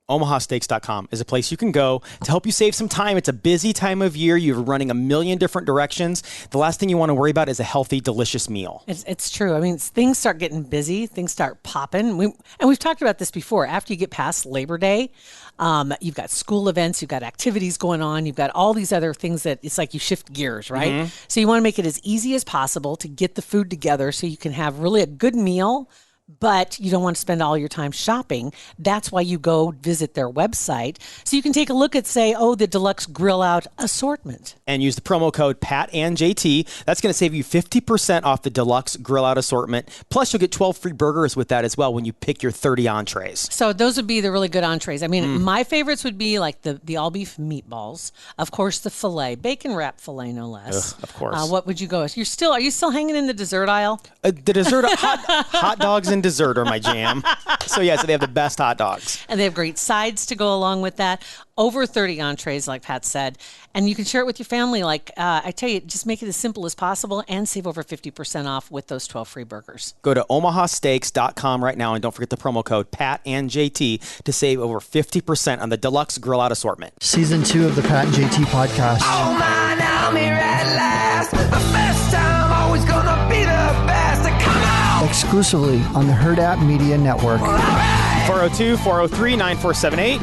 omahasteaks.com is a place you can go to help you save some time. It's a busy time of year. You're running a million different directions. The last thing you want to worry about is a healthy, delicious meal. It's true. I mean, things start getting busy. Things start popping. We've talked about this before. After you get past Labor Day, you've got school events, you've got activities going on, you've got all these other things that it's like you shift gears, right? Mm-hmm. So you want to make it as easy as possible to get the food together so you can have really a good meal, but you don't want to spend all your time shopping. That's why you go visit their website. So you can take a look at, say, the deluxe grill out assortment. And use the promo code PATandJT. That's going to save you 50% off the deluxe grill out assortment. Plus, you'll get 12 free burgers with that as well when you pick your 30 entrees. So those would be the really good entrees. I mean, my favorites would be like the all beef meatballs. Of course, the filet, bacon wrap filet, no less. Ugh, of course. What would you go with? Are you still hanging in the dessert aisle? The dessert, hot dogs and dessert are my jam. So they have the best hot dogs. And they have great sides to go along with that. Over 30 entrees, like Pat said. And you can share it with your family. Like I tell you, just make it as simple as possible and save over 50% off with those 12 free burgers. Go to omahasteaks.com right now and don't forget the promo code PATandJT to save over 50% on the deluxe grill out assortment. Season 2 of the Pat and JT podcast. Oh my, now I'm here at last. The best time, always gonna be the best. Come on! Exclusively on the Hurrdat Media Network. 402-403-9478.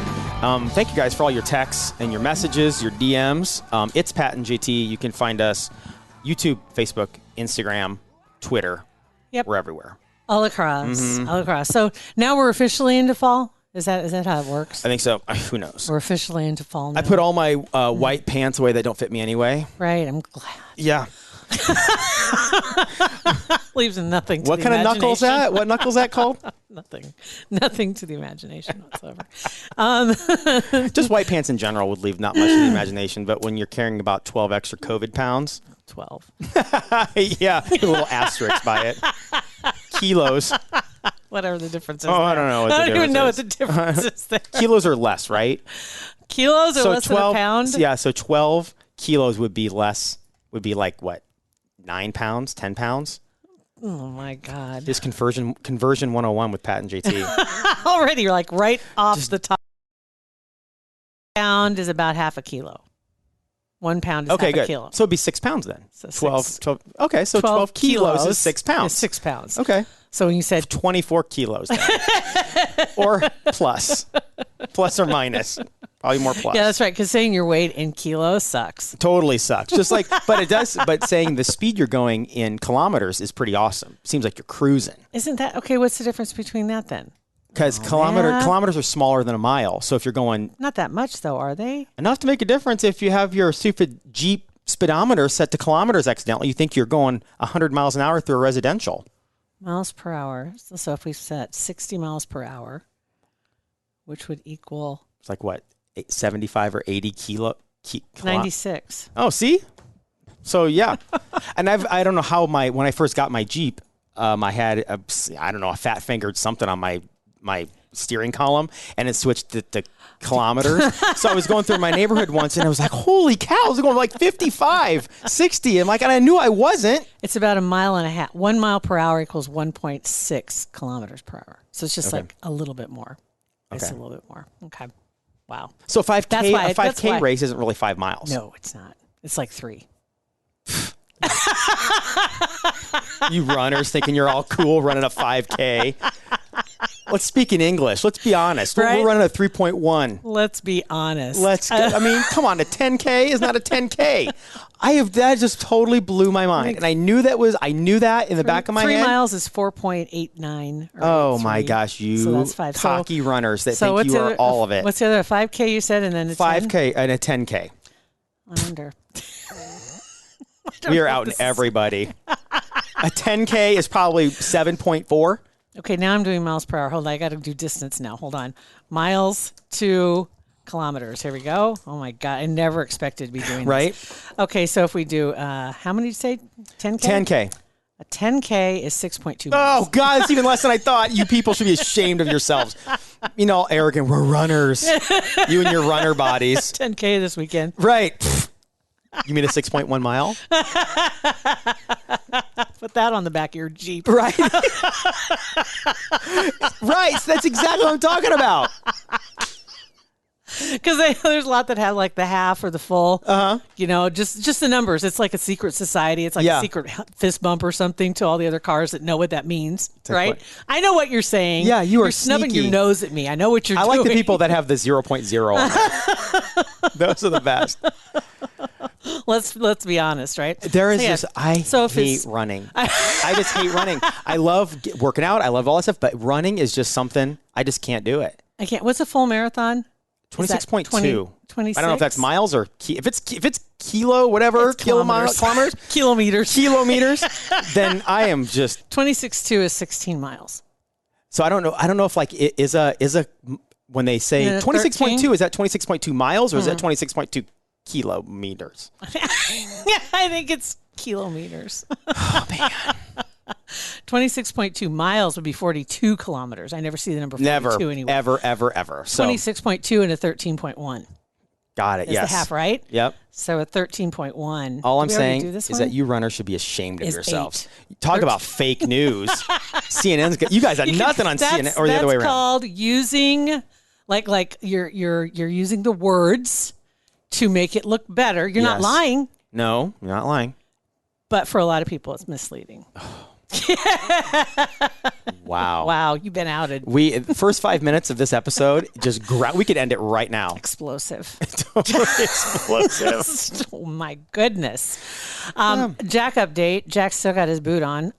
Thank you guys for all your texts and your messages, your DMs. It's Pat and JT. You can find us YouTube, Facebook, Instagram, Twitter. Yep. We're everywhere. All across. All across. So now we're officially into fall? Is that how it works? I think so. Who knows? We're officially into fall now. I put all my white pants away that don't fit me anyway. Right. I'm glad. Yeah. Leaves nothing to what the kind of knuckles imagination. that? What knuckles that called? Nothing to the imagination whatsoever. Just white pants in general would leave not much to the imagination, but when you're carrying about 12 extra COVID pounds. 12. Yeah, a little asterisk by it. Kilos. Whatever the difference is. I don't know. I don't even know what the difference is there. Kilos are less, right? Kilos are less 12, than a pound? Yeah, so 12 kilos would be less, would be like what? 9 pounds, 10 pounds? Oh, my God. This conversion 101 with Pat and JT. Already, you're like right off the top. Pound is about half a kilo. 1 pound is half a kilo. So it'd be 6 pounds then. So 12. Okay, so 12 kilos is 6 pounds. Is 6 pounds. Okay. So when you said 24 kilos then. Or plus or minus. Probably more plus. Yeah, that's right. Because saying your weight in kilos sucks. Totally sucks. Just like, but it does. But saying the speed you're going in kilometers is pretty awesome. Seems like you're cruising. Isn't that okay? What's the difference between that then? Because kilometers are smaller than a mile. So if you're going, not that much though, are they? Enough to make a difference. If you have your stupid Jeep speedometer set to kilometers accidentally, you think you're going 100 miles an hour through a residential. Miles per hour. So if we set 60 miles per hour, which would equal, it's like what, 75 or 80 kilo. 96. Oh, see? So yeah. And I don't know how when I first got my Jeep, I had a fat fingered something on my steering column, and it switched to kilometers. So I was going through my neighborhood once, and I was like, holy cow, I was going like 55, 60. And I knew I wasn't. It's about a mile and a half. 1 mile per hour equals 1.6 kilometers per hour. So it's just like a little bit more. It's a little bit more. Okay. Wow. So 5K, a 5K race isn't really 5 miles. No, it's not. It's like 3. You runners thinking you're all cool running a 5K. Let's speak in English. Let's be honest. Right? We're running a 3.1. Let's be honest. I mean, come on, a 10K is not a 10K. That just totally blew my mind. And I knew that in the back of my head. 3 miles is 4.89. Oh my gosh, you so that's 5. cocky runners that think you are all of it. What's the other 5K you said, and then a 5K and a 10K. I wonder. We are out in everybody. A 10K is probably 7.4. Okay, now I'm doing miles per hour. Hold on, I got to do distance now. Hold on. Miles to kilometers. Here we go. Oh my God, I never expected to be doing right? This. Okay, so if we do, how many did you say? 10K? 10K. A 10K is 6.2 Oh miles. God, it's even less than I thought. You people should be ashamed of yourselves. You know, arrogant. We're runners. You and your runner bodies. 10K this weekend. Right. You mean a 6.1 mile? Put that on the back of your Jeep. Right. Right. So that's exactly what I'm talking about. Because there's a lot that have like the half or the full. You know, just the numbers. It's like a secret society. It's like a secret fist bump or something to all the other cars that know what that means, right? I know what you're saying. Yeah, you're snubbing sneaky. your nose at me. I know what you're doing. I like the people that have the 0.0 on there. Those are the best. Let's be honest, right? There is this. I hate running. I just hate running. I love working out. I love all that stuff, but running is just something I just can't do it. I can't. What's a full marathon? 26.2. 26? I don't know if that's miles or if it's kilo, whatever, kilometers, kilometers, then I am just 26.2 is 16 miles. So I don't know. I don't know if like it is a when they say 26.2, is that 26.2 miles or is that 26.2 kilometers? Yeah, I think it's kilometers. Oh man. 26.2 miles would be 42 kilometers. I never see the number 42 anywhere. Ever. So 26.2 and a 13.1. Got it. Is yes. the half right? Yep. So a 13.1. All I'm saying is that you runners should be ashamed of yourselves. Talk about fake news. CNN's you guys have nothing on CNN or the other way around. That's called using like you're using the words to make it look better. You're not lying. No, you're not lying. But for a lot of people, it's misleading. Wow. Wow, you've been outed. The first 5 minutes of this episode, we could end it right now. Explosive. Explosive. Oh, my goodness. Jack update. Jack's still got his boot on.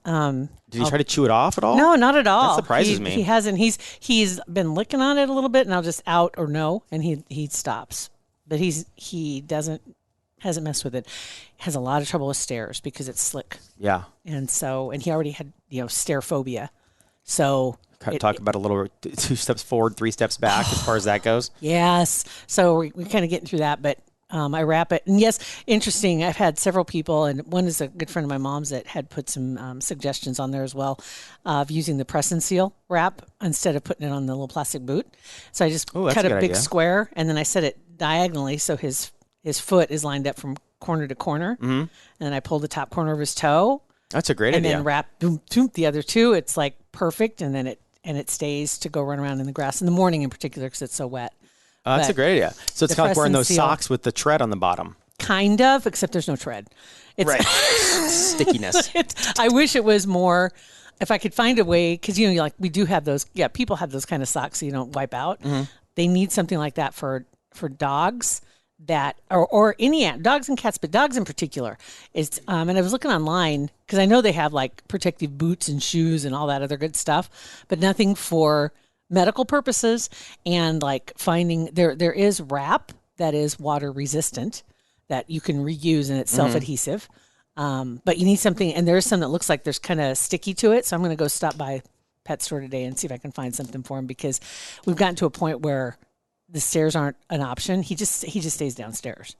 Did he try to chew it off at all? No, not at all. That surprises me. He hasn't. He's been licking on it a little bit, and I'll just out or no, and he stops. But he hasn't messed with it. Has a lot of trouble with stairs because it's slick. Yeah. And he already had, stair phobia. So talk about a little 2 steps forward, 3 steps back as far as that goes. Yes. So we're kind of getting through that, but I wrap it. And yes, interesting. I've had several people, and one is a good friend of my mom's that had put some suggestions on there as well of using the press and seal wrap instead of putting it on the little plastic boot. So I just cut a big square, and then I set it diagonally so his foot is lined up from corner to corner. Mm-hmm. And then I pulled the top corner of his toe. That's a great idea. And then wrap the other two. It's like perfect. And then it stays to go run around in the grass in the morning in particular because it's so wet. That's a great idea. So it's kind of like wearing those socks with the tread on the bottom. Kind of, except there's no tread. It's right. Stickiness. I wish it was more, if I could find a way, because, we do have those. Yeah, people have those kind of socks so you don't wipe out. Mm-hmm. They need something like that for dogs. That or any dogs and cats, but dogs in particular. It's and I was looking online because I know they have like protective boots and shoes and all that other good stuff, but nothing for medical purposes. And like finding there is wrap that is water resistant that you can reuse and it's self-adhesive. But you need something, and there's some that looks like there's kind of sticky to it. So I'm going to go stop by pet store today and see if I can find something for him because we've gotten to a point where the stairs aren't an option. He just stays downstairs.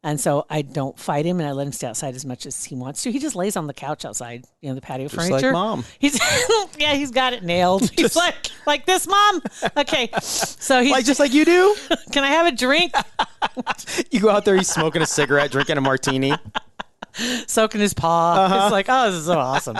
And so I don't fight him and I let him stay outside as much as he wants to. He just lays on the couch outside, the patio just furniture. Like Mom. He's got it nailed. He's like this, Mom. Okay. So he's just like you do. Can I have a drink? You go out there, he's smoking a cigarette, drinking a martini. Soaking his paw. It's like, oh, this is so awesome.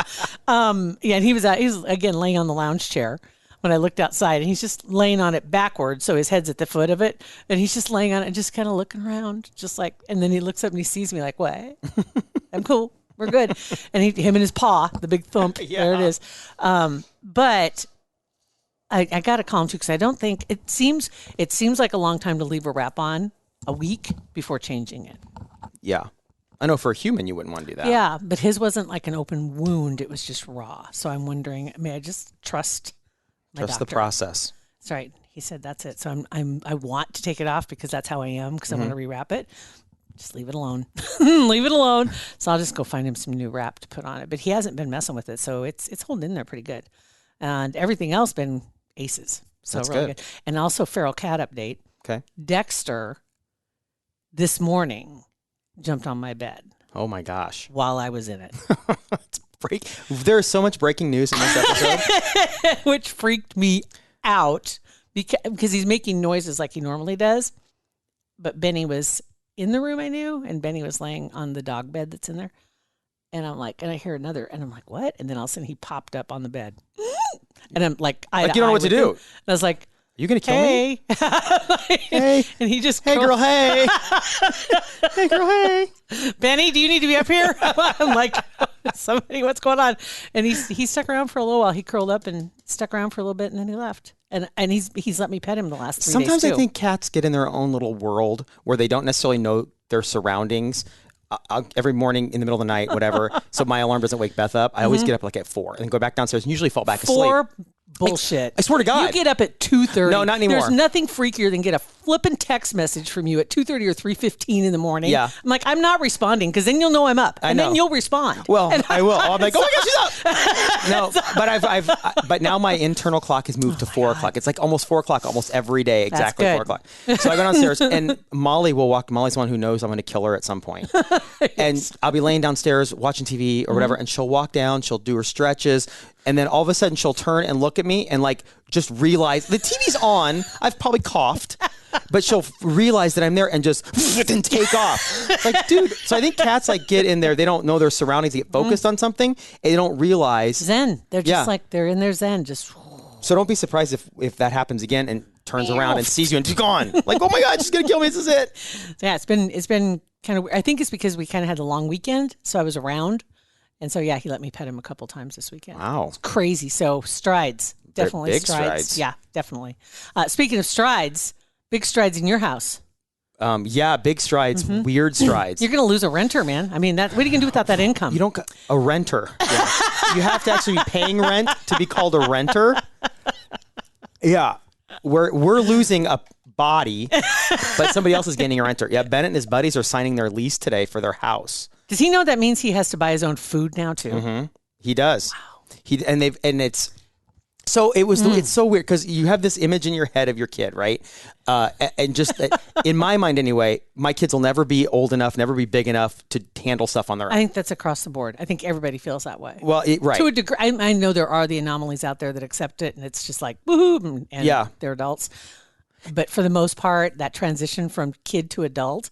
And he's again laying on the lounge chair when I looked outside, and he's just laying on it backwards, so his head's at the foot of it, and he's just laying on it and just kind of looking around, just like, and then he looks up and he sees me like, what? I'm cool. We're good. And him and his paw, the big thump, there it is. But I got to call him too, because I don't think, it seems like a long time to leave a wrap on, a week before changing it. Yeah. I know for a human you wouldn't want to do that. Yeah, but his wasn't like an open wound. It was just raw. So I'm wondering, may I just trust my doctor? The process. That's right. He said that's it. So I want to take it off because that's how I am, because I want to rewrap it. Just leave it alone. Leave it alone. So I'll just go find him some new wrap to put on it. But he hasn't been messing with it, so it's holding in there pretty good. And everything else been aces. So that's really good. And also feral cat update. Okay. Dexter this morning jumped on my bed. Oh my gosh. While I was in it. There's so much breaking news in this episode. Which freaked me out because he's making noises like he normally does. But Benny was in the room, I knew, and Benny was laying on the dog bed that's in there. And I'm like, and I hear another, and I'm like, what? And then all of a sudden he popped up on the bed. And I'm like, you don't know what to do. And I was like, you going to kill me? Hey. And he just, Hey, girl, hey. Hey, girl, hey. Benny, do you need to be up here? I'm like, somebody, what's going on? And he stuck around for a little while. He curled up and stuck around for a little bit, and then he left. And he's let me pet him the last 3 days, Sometimes I too. think cats get in their own little world where they don't necessarily know their surroundings. Every morning in the middle of the night, whatever, so my alarm doesn't wake Beth up, I always get up like at 4 and go back downstairs and usually fall back asleep. 4 bullshit. I swear to God. You get up at 2:30. No, not anymore. There's nothing freakier than get a flippin' text message from you at 2:30 or 3:15 in the morning. Yeah. I'm like, I'm not responding because then you'll know I'm up. And know. then you'll respond. Well, I will. I'm like, oh my gosh, she's up. No, but now my internal clock has moved to 4 o'clock. It's like almost 4 o'clock almost every day, exactly good. 4 o'clock. So I go downstairs and Molly will walk. Molly's the one who knows I'm going to kill her at some point. And I'll be laying downstairs watching TV or whatever, and she'll walk down, she'll do her stretches, and then all of a sudden she'll turn and look at me and like just realize the TV's on. I've probably coughed, but she'll realize that I'm there and just and take off. Like, dude. So I think cats like get in there. They don't know their surroundings. They get focused on something and they don't realize. Zen. They're just like, they're in their zen. Just. So don't be surprised if that happens again and turns around and sees you and she's gone. Like, oh my God, she's going to kill me. This is it. Yeah, it's been kind of, I think it's because we kind of had a long weekend. So I was around. And so, yeah, he let me pet him a couple times this weekend. Wow. It's crazy. So strides. Definitely big strides. strides. Yeah, definitely. Speaking of strides, big strides in your house. Yeah, big strides, weird strides. You're going to lose a renter, man. I mean, what are you going to do without that income? You don't a renter. Yeah. You have to actually be paying rent to be called a renter. Yeah, we're losing a body, but somebody else is getting a renter. Yeah, Bennett and his buddies are signing their lease today for their house. Does he know that means he has to buy his own food now too? Mm-hmm. He does. Wow. It's so weird because you have this image in your head of your kid, right? And just in my mind anyway, my kids will never be old enough, never be big enough to handle stuff on their own. I think that's across the board. I think everybody feels that way. Well, right. To a degree, I know there are the anomalies out there that accept it, and it's just like woohoo, and they're adults. But for the most part, that transition from kid to adult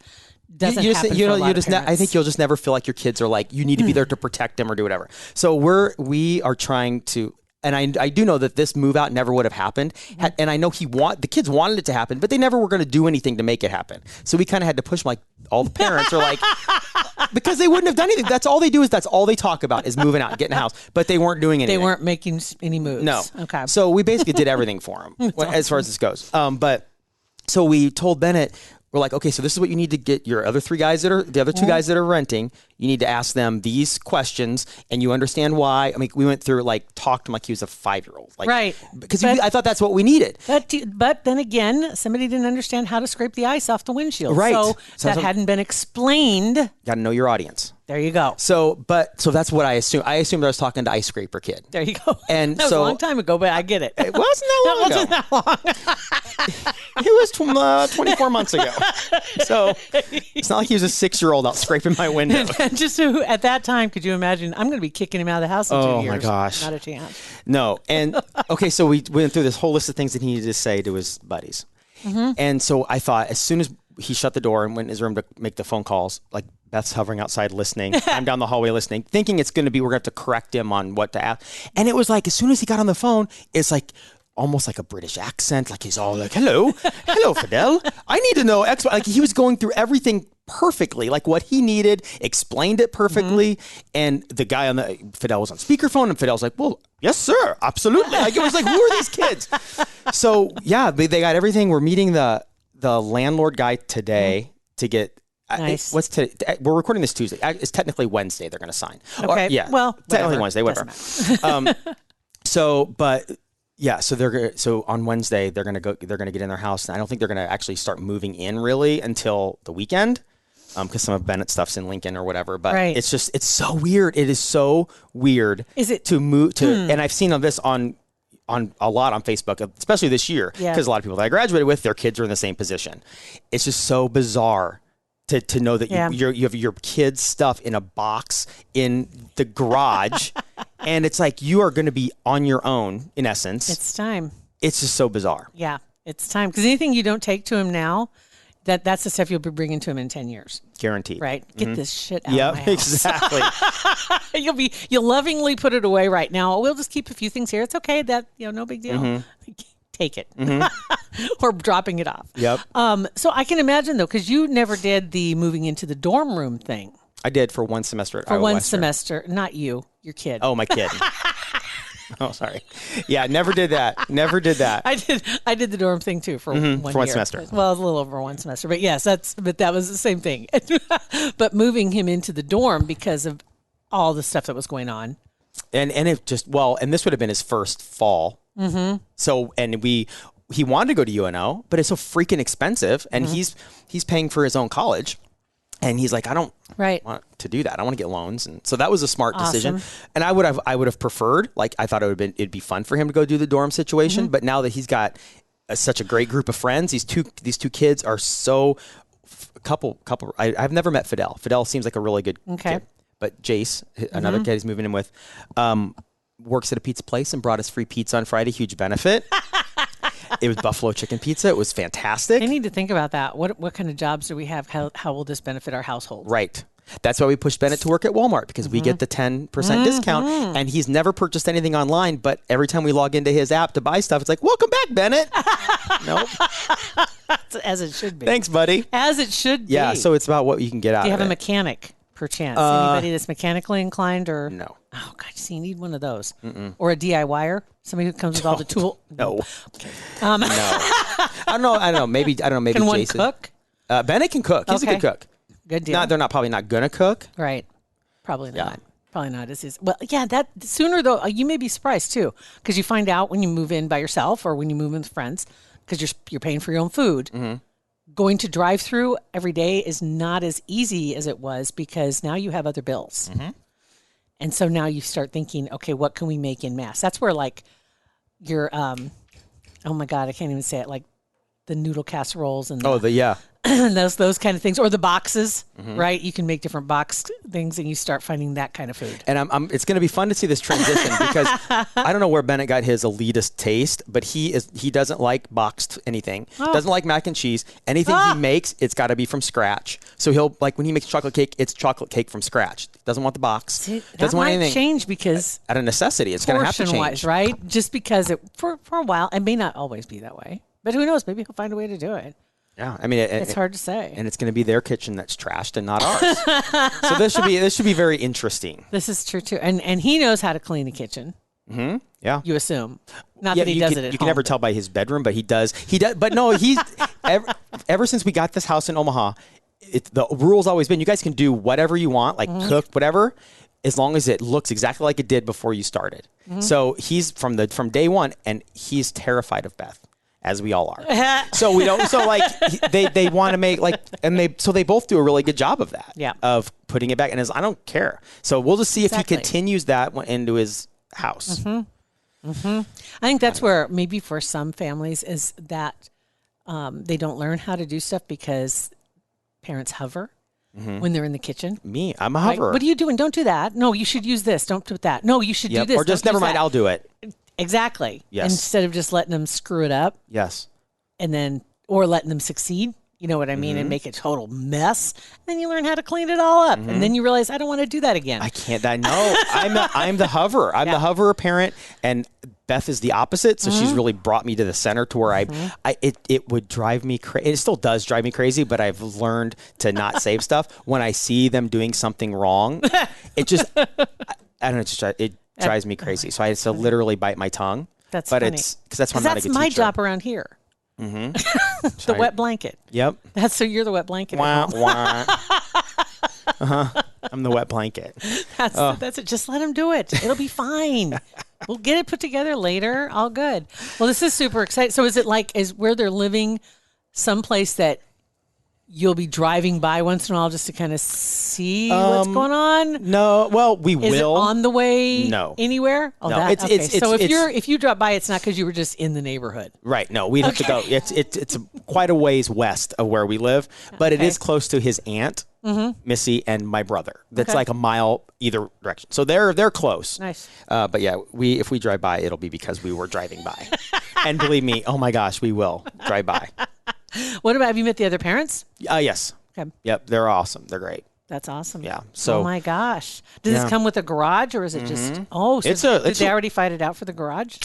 doesn't happen for a lot of parents. I think you'll just never feel like your kids are like, you need to be there to protect them or do whatever. So we are trying to, and I do know that this move out never would have happened. And I know the kids wanted it to happen, but they never were going to do anything to make it happen. So we kind of had to push them, like all the parents are like, because they wouldn't have done anything. That's all they do that's all they talk about is moving out and getting a house, but they weren't doing anything. They weren't making any moves. No. Okay. So we basically did everything for them as far as this goes. But so we told Bennett, we're like, okay, so this is what you need to get your other 3 guys the other 2 guys that are renting. You need to ask them these questions and you understand why. I mean, we went through talked to him like he was a 5-year-old. Right. Because I thought that's what we needed. But then again, somebody didn't understand how to scrape the ice off the windshield. Right. So that hadn't been explained. Got to know your audience. There you go. So that's what I assumed. I assumed I was talking to Ice Scraper Kid. There you go. And that was a long time ago, but I get it. It wasn't that long ago. It was 24 months ago. So it's not like he was a 6-year-old out scraping my window. And just so at that time, could you imagine? I'm going to be kicking him out of the house in 2 years. Oh my gosh. Not a chance. No. And okay, so we went through this whole list of things that he needed to say to his buddies. And so I thought as soon as he shut the door and went in his room to make the phone calls, like Beth's hovering outside listening. I'm down the hallway listening, thinking it's going to be, we're going to have to correct him on what to ask. And it was like, as soon as he got on the phone, it's like almost like a British accent. Like he's all like, hello, Fidel. I need to know X. Like he was going through everything perfectly, like what he needed, explained it perfectly. And the guy Fidel was on speakerphone and Fidel's like, well, yes, sir. Absolutely. Like it was like, who are these kids? So yeah, they got everything. We're meeting the landlord guy today to get, nice. What's today? We're recording this Tuesday. It's technically Wednesday. They're going to sign. Okay. Yeah. Well, technically Wednesday. Whatever. So on Wednesday they're going to go. They're going to get in their house, and I don't think they're going to actually start moving in really until the weekend, because some of Bennett's stuff's in Lincoln or whatever. But it's so weird. It is so weird. Is it to move to? And I've seen this on a lot on Facebook, especially this year, because a lot of people that I graduated with, their kids are in the same position. It's just so bizarre to know that you have your kids' stuff in a box in the garage, and it's like you are going to be on your own in essence. It's time. It's just so bizarre. Yeah, it's time, because anything you don't take to him now, that's the stuff you'll be bringing to him in 10 years. Guaranteed. Right? Get this shit out of my house. Exactly. You'll lovingly put it away right now. We'll just keep a few things here. It's okay. That, no big deal. take it or dropping it off. Yep. So I can imagine though, because you never did the moving into the dorm room thing. I did for one semester at For Iowa one Western. semester, not you, your kid. Oh, my kid. Oh, sorry. Yeah, never did that. Never did that. I did the dorm thing too for one for one year. semester. Well, it was a little over one semester, but yes, that was the same thing. But moving him into the dorm because of all the stuff that was going on. And it just, and this would have been his first fall. Mm-hmm. So, and he wanted to go to UNO, but it's so freaking expensive, and he's paying for his own college. And he's like, I don't want to do that. I want to get loans. And so that was a smart decision. And I would have preferred, like, I thought it'd be fun for him to go do the dorm situation. But now that he's got such a great group of friends, these two kids are so couple. I've never met Fidel. Fidel seems like a really good kid. But Jace, another kid he's moving in with, works at a pizza place and brought us free pizza on Friday. Huge benefit. It was buffalo chicken pizza. It was fantastic. I need to think about that. What kind of jobs do we have? How will this benefit our household? Right. That's why we pushed Bennett to work at Walmart, because we get the 10% discount, and he's never purchased anything online, but every time we log into his app to buy stuff, it's like, welcome back, Bennett. Nope. As it should be. Thanks, buddy. As it should be. Yeah, so it's about what you can get out of it. Do you have a mechanic, perchance? Anybody that's mechanically inclined? Or No. Oh, God, see, you need one of those. Or a DIYer? Somebody who comes with all the tool? No. Okay. No. I don't know. Maybe Can Jason. one cook? Bennett can cook. He's a good cook. Good deal. They're probably not going to cook. Right. Probably not. Yeah. Probably not. Well, yeah, that sooner though, you may be surprised too, because you find out when you move in by yourself or when you move in with friends, because you're paying for your own food. Going to drive-through every day is not as easy as it was, because now you have other bills. And so now you start thinking, okay, what can we make in mass? That's where like your, oh my God, I can't even say it, like the noodle casseroles and those kind of things, or the boxes, right? You can make different box things, and you start finding that kind of food. And it's going to be fun to see this transition, because I don't know where Bennett got his elitist taste, but he doesn't like boxed anything. Doesn't like mac and cheese. Anything he makes, it's got to be from scratch. So he'll, like, when he makes chocolate cake, it's chocolate cake from scratch. Doesn't want the box. See, doesn't want anything. Change because out of necessity, it's going to have to change, wise, right? Just because for a while, it may not always be that way, but who knows? Maybe he'll find a way to do it. Yeah, I mean, it's hard to say, and it's going to be their kitchen that's trashed and not ours. So this should be very interesting. This is true too, and he knows how to clean the kitchen. Yeah, you assume. Not that he does it at home. You can never tell by his bedroom, but he does. But no, he's ever since we got this house in Omaha, the rule's always been, you guys can do whatever you want, like cook whatever, as long as it looks exactly like it did before you started. So he's from day one, and he's terrified of Beth, as we all are. So we don't. So like they want to make they both do a really good job of that. Yeah. Of putting it back, and I don't care. So we'll just see if he continues that into his house. I think that's where maybe for some families is that they don't learn how to do stuff because parents hover when they're in the kitchen. Me, I'm a hoverer. What are you doing? Don't do that. No, you should use this. Don't do that. No, you should do this. Or just never mind. I'll do it. Exactly. Yes. Instead of just letting them screw it up. Yes. And then, or letting them succeed. You know what I mean? And make a total mess. Then you learn how to clean it all up. And then you realize, I don't want to do that again. I can't. I'm the hoverer. I'm the hoverer parent, and Beth is the opposite. So she's really brought me to the center to where it would drive me crazy. It still does drive me crazy, but I've learned to not save stuff. When I see them doing something wrong, it just, I don't know, it drives me crazy. So I have to literally bite my tongue. That's funny. Because that's my teacher. job around here. The wet blanket. Yep. So you're the wet blanket. Wah, wah. I'm the wet blanket. That's it. Just let them do it. It'll be fine. We'll get it put together later. All good. Well, this is super exciting. So is where they're living someplace that you'll be driving by once in a while just to kind of see what's going on? No. Well, we Is will. It on the way No. anywhere? Oh, No. okay. So it's if you drop by, it's not because you were just in the neighborhood. Right. No, we'd have to go. It's quite a ways west of where we live, but it is close to his aunt, Missy, and my brother. That's like a mile either direction. So they're close. Nice. But yeah, if we drive by, it'll be because we were driving by. And believe me, oh my gosh, we will drive by. What about, have you met the other parents? Yes. Okay. Yep. They're awesome. They're great. That's awesome. Yeah. So. Oh my gosh. Does this come with a garage, or is it just? Oh, so did they already fight it out for the garage?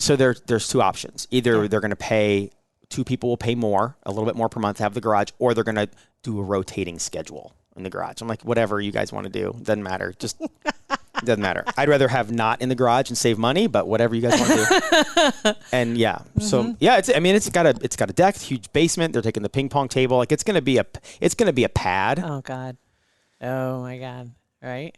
So there's two options. Either they're going to pay, two people will pay more, a little bit more per month to have the garage, or they're going to do a rotating schedule in the garage. I'm like, whatever you guys want to do, doesn't matter. Just doesn't matter. I'd rather have not in the garage and save money, but whatever you guys want to do. And yeah, so yeah, it's got a deck, huge basement. They're taking the ping pong table. Like it's going to be a pad. Oh God. Oh my God. Right.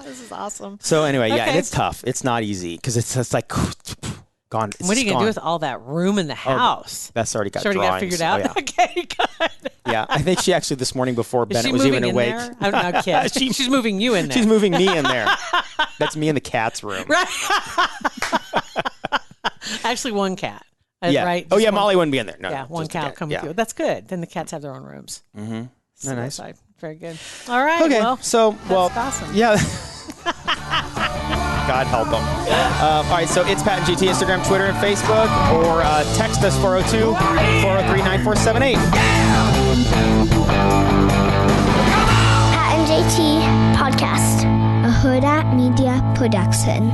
This is awesome. So anyway, yeah, and it's tough. It's not easy because it's just like gone. What are you going to do with all that room in the house? That's already got She already got drawings. figured out? Oh, yeah. Okay, good. Yeah, I think she actually this morning before Is Bennett she was moving even in awake. there? I'm not kidding. She's moving you in there. She's moving me in there. That's me in the cat's room. Right. Actually, one cat. Yeah. Right? Oh, Just yeah, one- Molly wouldn't be in there. No, Yeah, no, one just the cat come with Yeah. you. That's good. Then the cats have their own rooms. Mm-hmm. So Nice. Very good. All right. Okay, Well, so, that's awesome. yeah. God help them. All right, so it's Pat and JT, Instagram, Twitter, and Facebook, or text us 402-403-9478. Pat and JT Podcast, a Hurrdat Media Production.